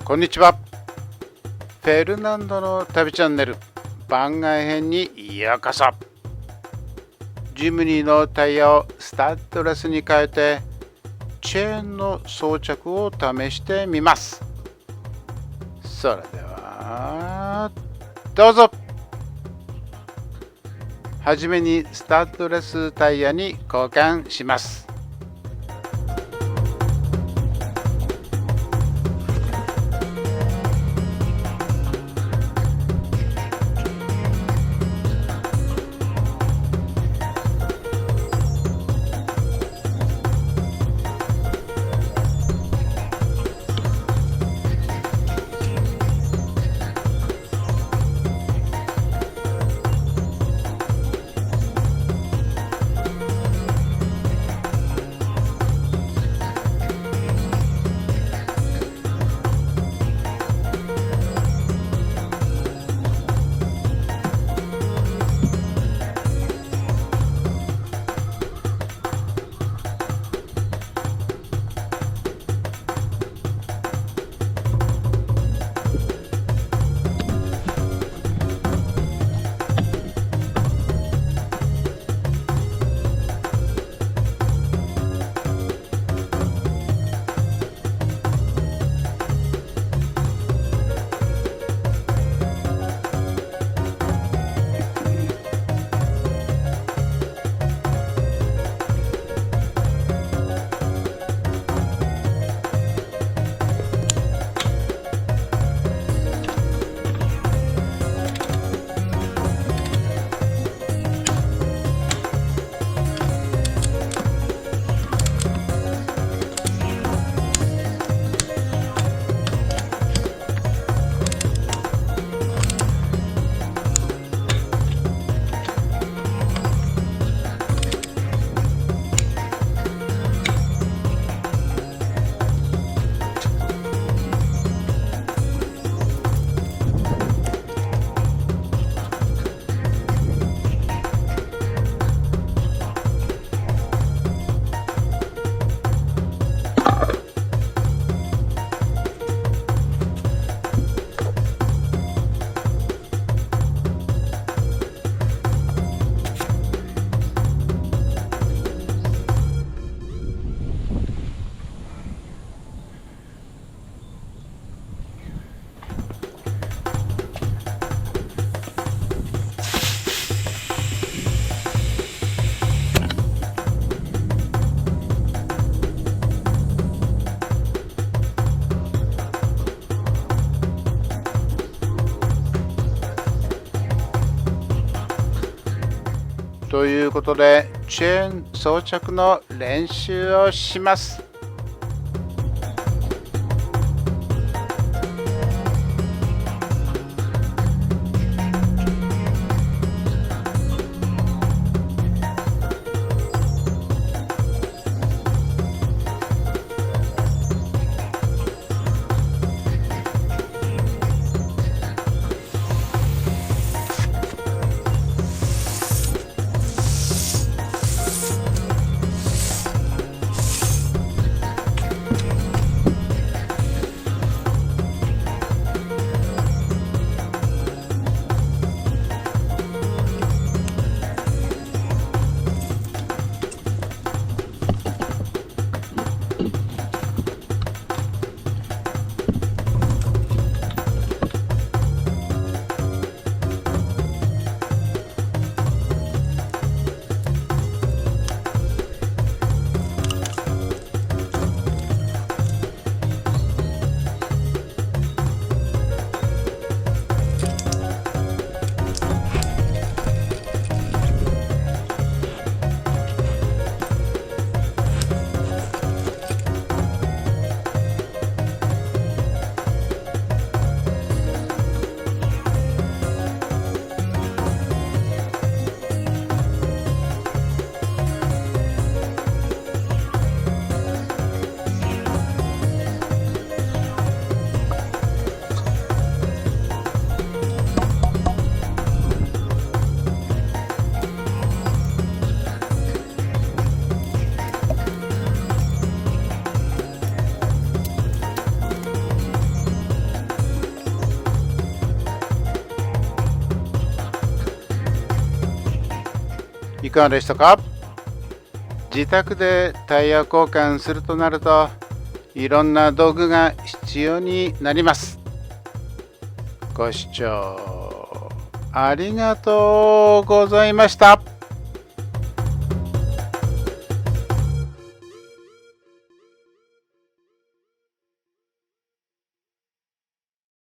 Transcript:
こんにちは。フェルナンドの旅チャンネル番外編にようこそ。ジムニーのタイヤをスタッドレスに変えてチェーンの装着を試してみます。それではどうぞ。はじめにスタッドレスタイヤに交換します。ということでチェーン装着の練習をします。いかがでしたか？自宅でタイヤ交換するとなると、いろんな道具が必要になります。ご視聴ありがとうございました。